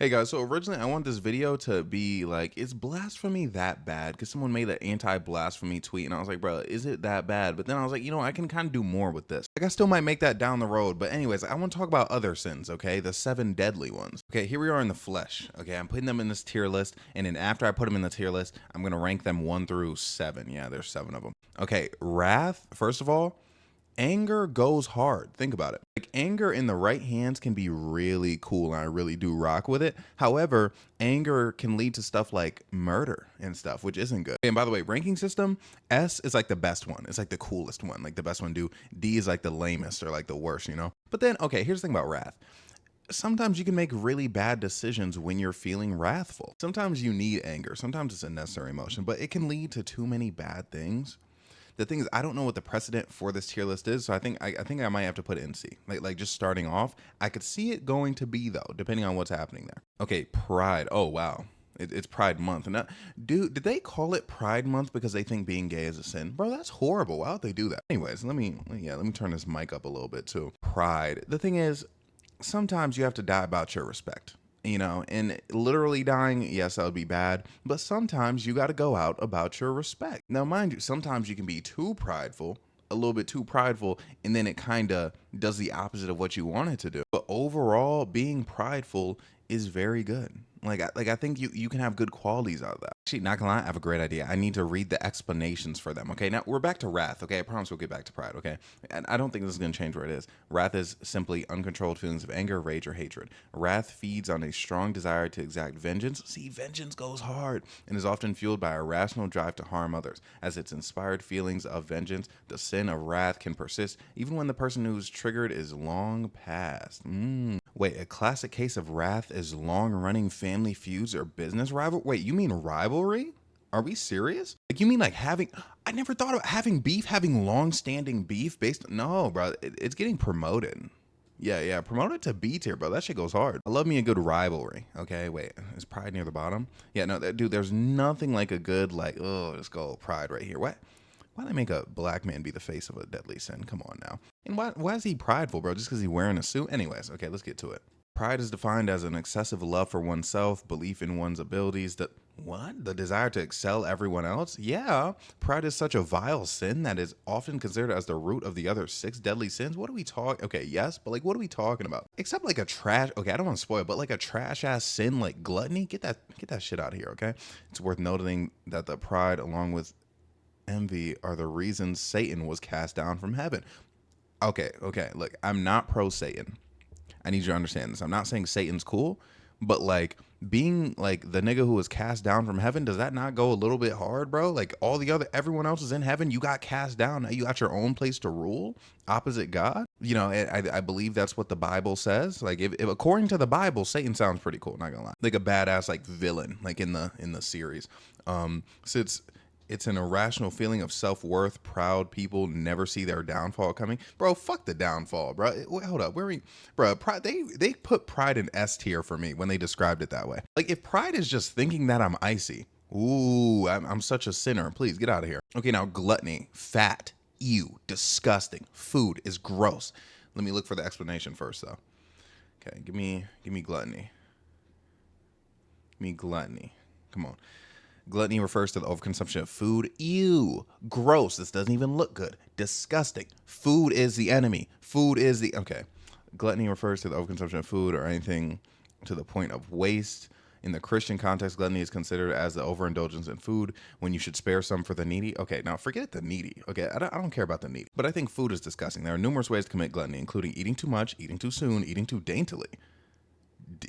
Hey guys, so originally I want this video to be like, is blasphemy that bad? Because someone made an anti-blasphemy tweet and I was like, bro, is it that bad? But then I was like, I can kind of do more with this. Like I still might make that down the road. But anyways, I want to talk about other sins, okay? The 7 deadly ones. Okay, here we are in the flesh. Okay, I'm putting them in this tier list. And then after I put them in the tier list, I'm going to rank them 1 through 7. Yeah, there's 7 of them. Okay, wrath, first of all. Anger goes hard. Think about it. Like anger in the right hands can be really cool and I really do rock with it. However, anger can lead to stuff like murder and stuff, which isn't good. And by the way, ranking system, S is like the best one. It's like the coolest one, like the best one do. D is like the lamest or like the worst. But then, okay, here's the thing about wrath. Sometimes you can make really bad decisions when you're feeling wrathful. Sometimes you need anger. Sometimes it's a necessary emotion, but it can lead to too many bad things. The thing is, I don't know what the precedent for this tier list is, so I think I might have to put it in C. Like just starting off, I could see it going to B though, depending on what's happening there. Okay, Pride. Oh wow, it's Pride Month, and dude, did they call it Pride Month because they think being gay is a sin, bro? That's horrible. Why would they do that? Anyways, let me turn this mic up a little bit too. Pride. The thing is, sometimes you have to die about your respect. And literally dying, yes, that would be bad, but sometimes you got to go out about your respect. Now, mind you, sometimes you can be too prideful, a little bit too prideful, and then it kind of does the opposite of what you want it to do. But overall, being prideful is very good. I think you can have good qualities out of that. Actually, not gonna lie, I have a great idea. I need to read the explanations for them. Okay, now we're back to wrath. Okay, I promise we'll get back to pride. Okay, and I don't think this is gonna change where it is. Wrath is simply uncontrolled feelings of anger, rage, or hatred. Wrath feeds on a strong desire to exact vengeance. See, vengeance goes hard and is often fueled by a rational drive to harm others. As its inspired feelings of vengeance, the sin of wrath can persist even when the person who's triggered is long past. Wait, a classic case of wrath is long-running family feuds or business rival? Wait, you mean rivalry? Are we serious? Like, you mean like I never thought about having beef, having long-standing beef no, bro, it's getting promoted. Yeah, promoted to B tier, bro. That shit goes hard. I love me a good rivalry. Okay, wait, is Pride near the bottom? Yeah, no, dude, there's nothing like a good, let's go Pride right here. What? Why did they make a black man be the face of a deadly sin? Come on now. And why is he prideful, bro? Just because he's wearing a suit? Anyways, okay, let's get to it. Pride is defined as an excessive love for oneself, belief in one's abilities, the desire to excel everyone else? Yeah, pride is such a vile sin that is often considered as the root of the other 6 deadly sins. What are we talking? Okay, yes, but what are we talking about? Except like a trash, okay, I don't want to spoil, but like a trash ass sin like gluttony, get that shit out of here, okay? It's worth noting that the pride along with envy are the reasons Satan was cast down from heaven. Okay, look, I'm not pro Satan. I need you to understand this. I'm not saying Satan's cool, but being the nigga who was cast down from heaven, does that not go a little bit hard, bro? Like everyone else is in heaven, you got cast down, now you got your own place to rule opposite God. I believe that's what the Bible says. Like if according to the Bible, Satan sounds pretty cool, not gonna lie. Like a badass villain, in the series. So it's an irrational feeling of self-worth. Proud people never see their downfall coming. Bro, fuck the downfall, bro. Wait, hold up. Bro, pride, they put pride in S tier for me when they described it that way. Like, if pride is just thinking that I'm icy, ooh, I'm such a sinner. Please, get out of here. Okay, now, gluttony. Fat. Ew. Disgusting. Food is gross. Let me look for the explanation first, though. Okay, give me gluttony. Give me gluttony. Come on. Gluttony refers to the overconsumption of food. Ew. Gross. This doesn't even look good. Disgusting. Food is the enemy. Okay. Gluttony refers to the overconsumption of food or anything to the point of waste. In the Christian context, gluttony is considered as the overindulgence in food when you should spare some for the needy. Okay, now forget the needy. Okay, I don't care about the needy. But I think food is disgusting. There are numerous ways to commit gluttony, including eating too much, eating too soon, eating too daintily.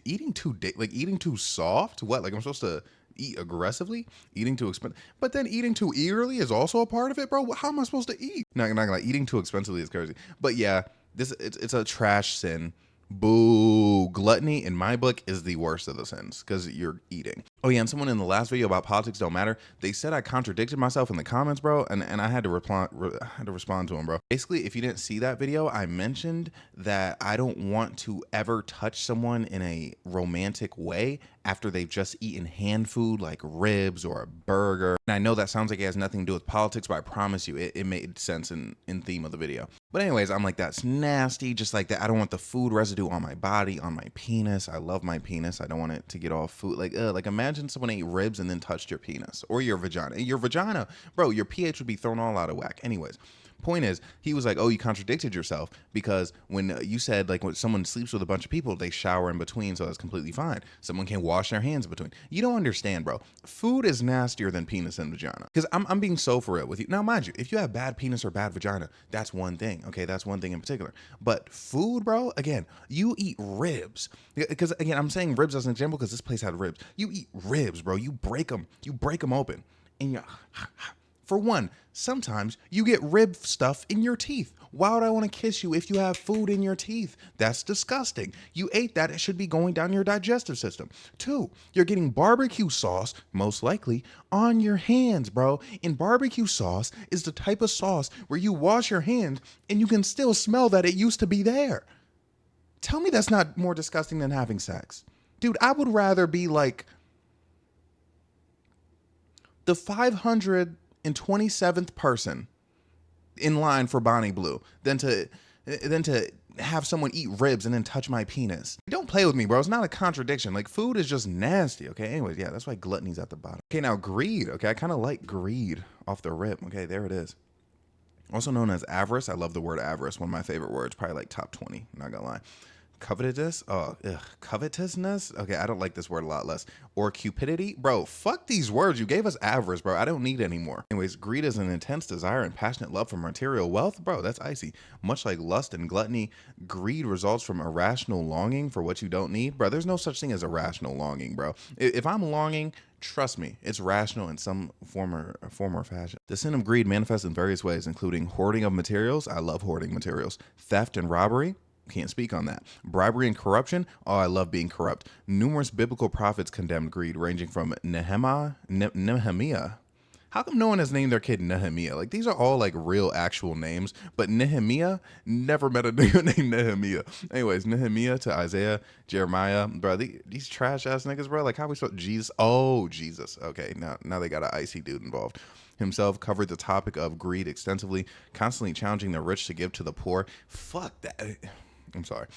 Eating too soft? What? Like I'm supposed to eat aggressively? Eating too expensive? But then eating too eagerly is also a part of it, bro. How am I supposed to eat? Not gonna lie, eating too expensively is crazy. But yeah, it's a trash sin. Boo. Gluttony in my book is the worst of the sins because you're eating. Oh yeah, and someone in the last video about politics don't matter, they said I contradicted myself in the comments, bro, and I had to respond to him, bro. Basically, if you didn't see that video, I mentioned that I don't want to ever touch someone in a romantic way after they've just eaten hand food like ribs or a burger. And I know that sounds like it has nothing to do with politics, but I promise you it made sense in theme of the video. But anyways, I'm like, that's nasty, just like that. I don't want the food residue on my body, on my penis. I love my penis. I don't want it to get all food. Like imagine someone ate ribs and then touched your penis or your vagina. Your vagina, bro, your pH would be thrown all out of whack. Anyways, point is, he was like, oh, you contradicted yourself because when you said like when someone sleeps with a bunch of people, they shower in between, so that's completely fine. Someone can wash their hands in between. You don't understand, bro. Food is nastier than penis and vagina. Because I'm being so for real with you. Now, mind you, if you have bad penis or bad vagina, that's one thing. Okay, that's one thing in particular. But food, bro, again, you eat ribs. Because again, I'm saying ribs as an example because this place had ribs. You eat ribs, bro. You break them open, and you. For one, sometimes you get rib stuff in your teeth. Why would I want to kiss you if you have food in your teeth? That's disgusting. You ate that. It should be going down your digestive system. Two, you're getting barbecue sauce, most likely, on your hands, bro. And barbecue sauce is the type of sauce where you wash your hands and you can still smell that it used to be there. Tell me that's not more disgusting than having sex. Dude, I would rather be like the 527th person in line for Bonnie Blue than to have someone eat ribs and then touch my penis. Don't play with me, bro. It's not a contradiction. Like, food is just nasty, okay? Anyways, yeah, that's why gluttony's at the bottom. Okay, now greed, okay? I kind of like greed off the rip. Okay, there it is. Also known as avarice. I love the word avarice. One of my favorite words, probably like top 20, not gonna lie. Covetousness? Oh, covetousness? Okay, I don't like this word a lot less. Or cupidity? Bro, fuck these words. You gave us avarice, bro. I don't need any more. Anyways, greed is an intense desire and passionate love for material wealth. Bro, that's icy. Much like lust and gluttony, greed results from irrational longing for what you don't need. Bro, there's no such thing as irrational longing, bro. If I'm longing, trust me, it's rational in some form or fashion. The sin of greed manifests in various ways, including hoarding of materials. I love hoarding materials. Theft and robbery. Can't speak on that. Bribery and corruption. Oh, I love being corrupt. Numerous biblical prophets condemned greed, ranging from Nehemiah. How come no one has named their kid Nehemiah? Like, these are all like real actual names, but Nehemiah, never met a nigga named Nehemiah. Anyways, Nehemiah to Isaiah, Jeremiah, bro, these trash ass niggas, bro. Like, how we spell Jesus? Oh, Jesus. Okay, now they got an icy dude involved. Himself covered the topic of greed extensively, constantly challenging the rich to give to the poor. Fuck that. I'm sorry.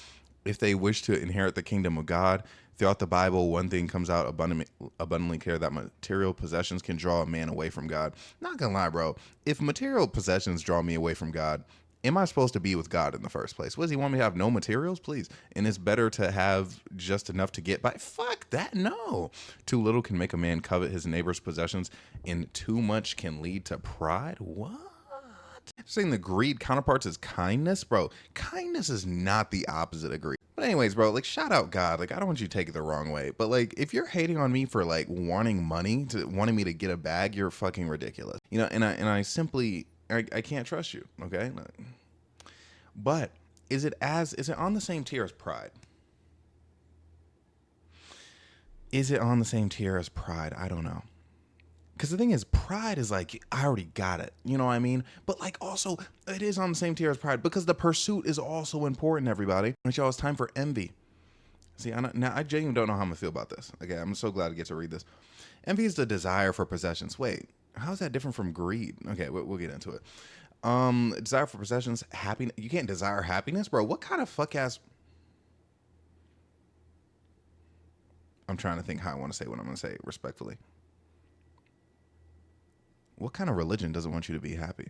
If they wish to inherit the kingdom of God, throughout the Bible, one thing comes out abundantly clear, that material possessions can draw a man away from God. Not gonna lie, bro. If material possessions draw me away from God, am I supposed to be with God in the first place? What does he want me to have? No materials? Please. And it's better to have just enough to get by. Fuck that. No. Too little can make a man covet his neighbor's possessions, and too much can lead to pride. What? Saying the greed counterparts is kindness, bro. Kindness is not the opposite of greed. But anyways, bro, like, shout out God. Like, I don't want you to take it the wrong way, but like, if you're hating on me for like wanting me to get a bag, you're fucking ridiculous. You know, and I simply I can't trust you. Okay, but is it on the same tier as pride? Is it on the same tier as pride? I don't know. Because the thing is, pride is like, I already got it. You know what I mean? But like, also, it is on the same tier as pride because the pursuit is also important, everybody. But y'all, it's time for envy. See, now I genuinely don't know how I'm going to feel about this. Okay, I'm so glad to get to read this. Envy is the desire for possessions. Wait, how is that different from greed? Okay, we'll get into it. Desire for possessions, happiness. You can't desire happiness, bro. What kind of fuck ass... I'm trying to think how I want to say what I'm going to say respectfully. What kind of religion doesn't want you to be happy?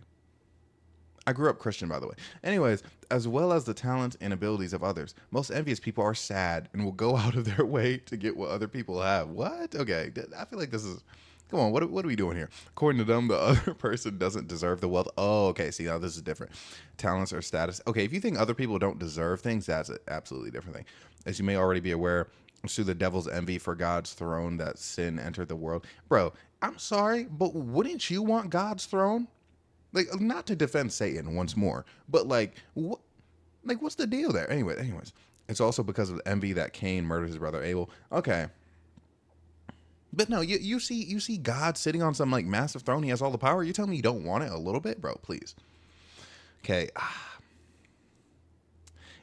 I grew up Christian, by the way. Anyways, as well as the talents and abilities of others, most envious people are sad and will go out of their way to get what other people have. What? Okay, I feel like this is... Come on, what are we doing here? According to them, the other person doesn't deserve the wealth. Oh, okay, see, now this is different. Talents or status. Okay, if you think other people don't deserve things, that's an absolutely different thing. As you may already be aware, it's through the devil's envy for God's throne that sin entered the world. Bro, I'm sorry, but wouldn't you want God's throne? Like, not to defend Satan once more, but like, what's the deal there? Anyways, it's also because of envy that Cain murdered his brother Abel. Okay. But no, you see God sitting on some like massive throne. He has all the power. You tell me you don't want it a little bit, bro? Please. Okay.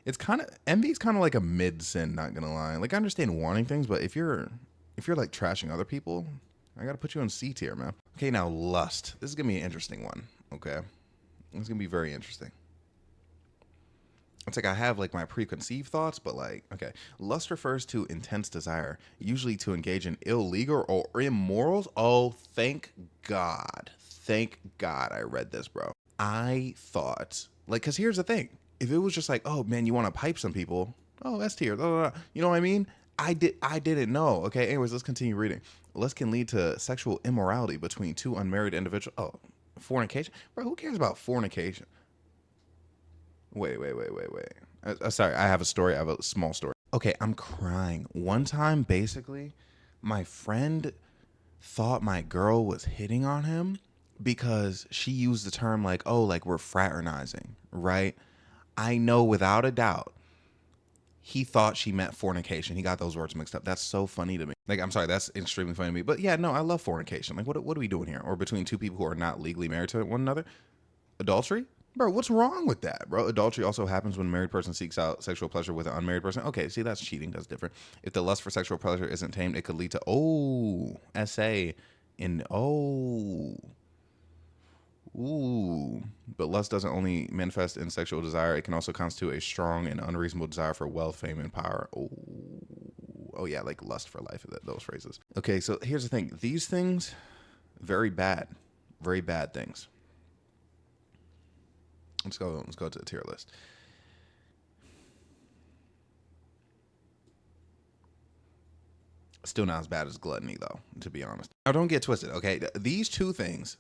It's kind of... Envy's kind of like a mid sin, not gonna lie. Like, I understand wanting things, but if you're like trashing other people, I gotta put you on C tier, man. Okay, now lust. This is gonna be an interesting one. Okay, it's gonna be very interesting. It's like I have like my preconceived thoughts, but like, okay. Lust refers to intense desire, usually to engage in illegal or immorals. Oh, thank God. Thank God I read this, bro. I thought, like, because here's the thing. If it was just like, oh, man, you want to pipe some people, oh, S tier. Blah, blah, blah. You know what I mean? I didn't know. Okay, anyways, let's continue reading. Lust can lead to sexual immorality between two unmarried individuals. Oh, fornication? Bro, who cares about fornication? Wait. Sorry, I have a story. I have a small story. Okay, I'm crying. One time, basically, my friend thought my girl was hitting on him because she used the term like, oh, like we're fraternizing, right? I know without a doubt he thought she meant fornication. He got those words mixed up. That's so funny to me. Like, I'm sorry, that's extremely funny to me. But yeah, no, I love fornication. Like, what are we doing here? Or between two people who are not legally married to one another? Adultery? Bro, what's wrong with that, bro? Adultery also happens when a married person seeks out sexual pleasure with an unmarried person. Okay, see, that's cheating. That's different. If the lust for sexual pleasure isn't tamed, it could lead to, SA, in, But lust doesn't only manifest in sexual desire. It can also constitute a strong and unreasonable desire for wealth, fame, and power. Oh yeah, like lust for life, those phrases. Okay, so here's the thing. These things, very bad things. Let's go to the tier list. Still not as bad as gluttony, though, to be honest. Now, don't get twisted, okay? These two things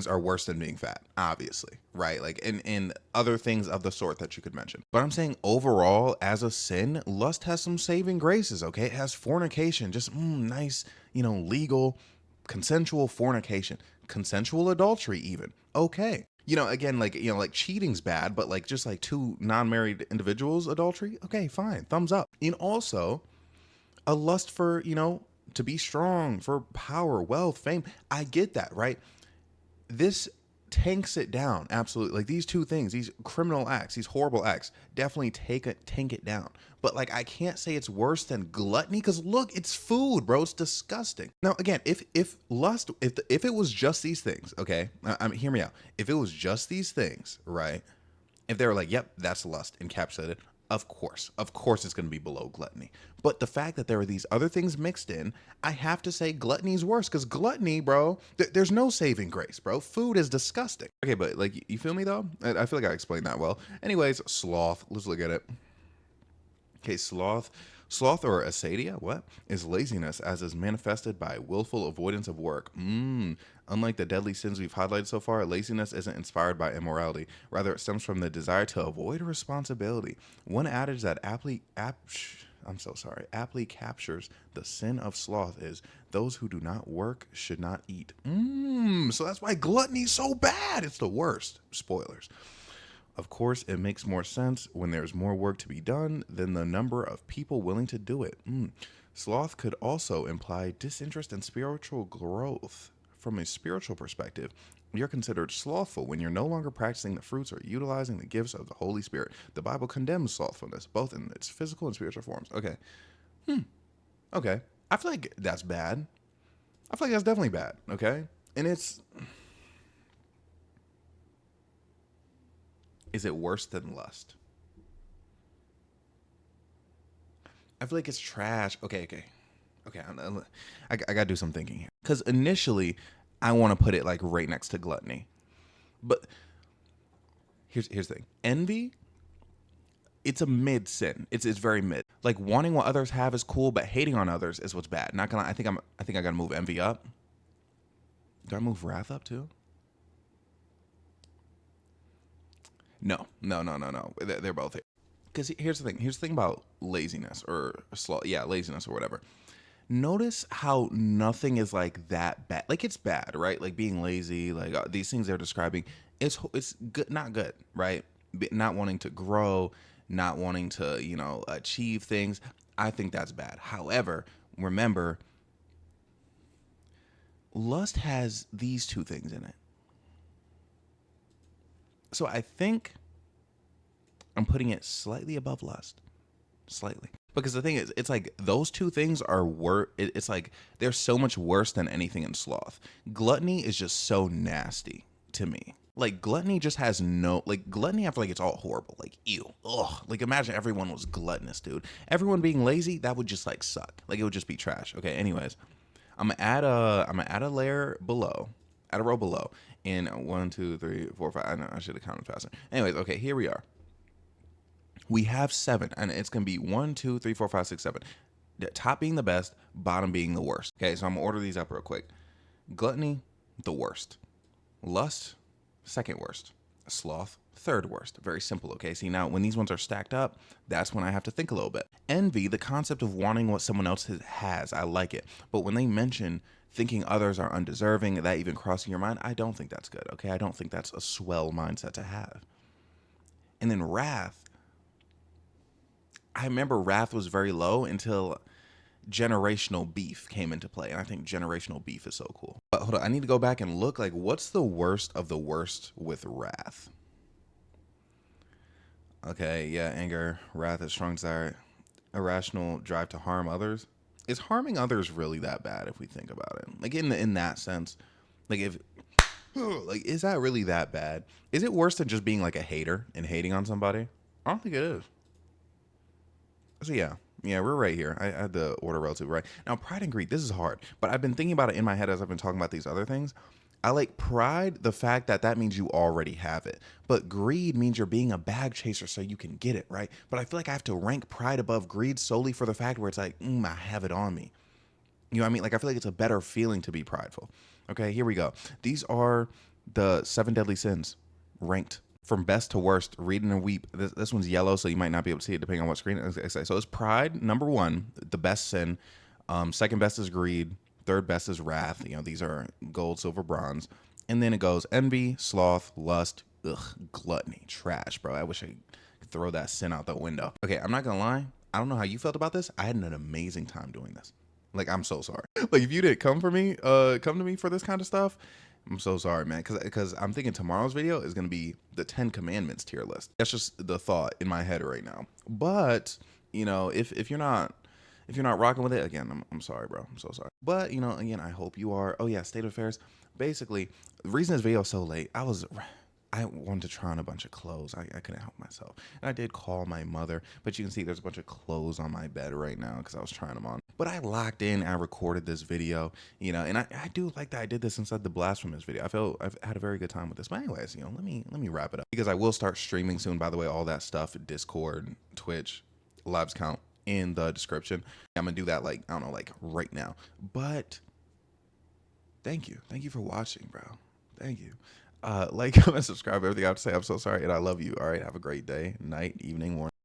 are worse than being fat, obviously, right? Like in other things of the sort that you could mention. But I'm saying overall, as a sin, lust has some saving graces, okay? It has fornication, just nice, legal, consensual fornication, consensual adultery even. Okay. Again, like, like cheating's bad, but like just like two non-married individuals adultery, okay, fine, thumbs up. And also a lust for, to be strong, for power, wealth, fame. I get that, right? This tanks it down, absolutely. Like these two things, these criminal acts, these horrible acts, definitely tank it down. But like, I can't say it's worse than gluttony because look, it's food, bro. It's disgusting. Now, again, if lust, if it was just these things, okay, hear me out. If it was just these things, right? If they were like, yep, that's lust encapsulated, of course it's going to be below gluttony. But the fact that there are these other things mixed in, I have to say gluttony's worse because gluttony, bro, there's no saving grace, bro. Food is disgusting. Okay, but like, you feel me though? I feel like I explained that well. Anyways, sloth, let's look at it. Okay, sloth or asadia, what? Is laziness as is manifested by willful avoidance of work. Unlike the deadly sins we've highlighted so far, laziness isn't inspired by immorality. Rather, it stems from the desire to avoid responsibility. One adage that aptly captures the sin of sloth is those who do not work should not eat. So that's why gluttony's so bad. It's the worst. Spoilers. Of course, it makes more sense when there's more work to be done than the number of people willing to do it. Sloth could also imply disinterest in spiritual growth. From a spiritual perspective, you're considered slothful when you're no longer practicing the fruits or utilizing the gifts of the Holy Spirit. The Bible condemns slothfulness, both in its physical and spiritual forms. Okay. Okay. I feel like that's bad. I feel like that's definitely bad. Okay. And is it worse than lust? I feel like it's trash. Okay. I gotta do some thinking here. Because initially, I want to put it like right next to gluttony. But here's the thing. Envy, it's a mid sin. It's very mid. Like wanting what others have is cool, but hating on others is what's bad. Not gonna. I think I gotta move envy up. Do I move wrath up too? No. They're both here. Because here's the thing. Here's the thing about laziness or sloth. Yeah, laziness or whatever. Notice how nothing is like that bad. Like it's bad, right? Like being lazy, like these things they're describing. It's good, not good, right? Not wanting to grow, not wanting to achieve things. I think that's bad. However, remember, lust has these two things in it. So I think I'm putting it slightly above lust. Slightly. Because the thing is, it's like those two things are it's like they're so much worse than anything in sloth. Gluttony is just so nasty to me. Like gluttony just has no like gluttony. I feel like it's all horrible. Like ew, ugh. Like imagine everyone was gluttonous, dude. Everyone being lazy, that would just like suck. Like it would just be trash. Okay. Anyways, I'm gonna add a layer below, add a row below. In 1, 2, 3, 4, 5. I know I should have counted faster. Anyways, okay, here we are. We have 7, and it's gonna be 1, 2, 3, 4, 5, 6, 7. The top being the best, bottom being the worst. Okay, so I'm gonna order these up real quick. Gluttony, the worst. Lust, second worst. Sloth, third worst. Very simple. Okay, see now when these ones are stacked up, that's when I have to think a little bit. Envy, the concept of wanting what someone else has, I like it. But when they mention thinking others are undeserving, that even crossing your mind, I don't think that's good. Okay, I don't think that's a swell mindset to have. And then wrath, I remember wrath was very low until generational beef came into play. And I think generational beef is so cool. But hold on, I need to go back and look like what's the worst of the worst with wrath? Okay, yeah, anger, wrath is strong desire, irrational drive to harm others. Is harming others really that bad if we think about it? Like in that sense, like if like is that really that bad? Is it worse than just being like a hater and hating on somebody? I don't think it is. So yeah, we're right here. I had the order relative right. Now, pride and greed, this is hard, but I've been thinking about it in my head as I've been talking about these other things. I like pride, the fact that that means you already have it. But greed means you're being a bag chaser so you can get it, right? But I feel like I have to rank pride above greed solely for the fact where it's like, I have it on me. You know what I mean? Like, I feel like it's a better feeling to be prideful. Okay, here we go. These are the 7 deadly sins ranked from best to worst. Read and weep. This one's yellow, so you might not be able to see it depending on what screen it's like. So it's pride, number 1, the best sin. Second best is greed. Third best is wrath. You know, these are gold, silver, bronze. And then it goes envy, sloth, lust, gluttony, trash, bro. I wish I could throw that sin out the window. Okay, I'm not gonna lie. I don't know how you felt about this. I had an amazing time doing this. Like, I'm so sorry. Like, if you didn't come to me for this kind of stuff, I'm so sorry, man. Because I'm thinking tomorrow's video is gonna be the 10 Commandments tier list. That's just the thought in my head right now. But you know, if you're not rocking with it, again, I'm sorry, bro. I'm so sorry. But you know, again, I hope you are. Oh yeah, state of affairs. Basically, the reason this video is so late, I wanted to try on a bunch of clothes. I couldn't help myself. And I did call my mother, but you can see there's a bunch of clothes on my bed right now because I was trying them on. But I locked in, I recorded this video, you know, and I do like that I did this inside the blasphemous video. I feel I've had a very good time with this. But anyways, you know, let me wrap it up because I will start streaming soon. By the way, all that stuff, Discord, Twitch, lives count in the description. I'm gonna do that like, I don't know, like right now. But thank you for watching, bro. Thank you. Like, comment, subscribe, everything I have to say. I'm so sorry, and I love you. All right, have a great day, night, evening, morning.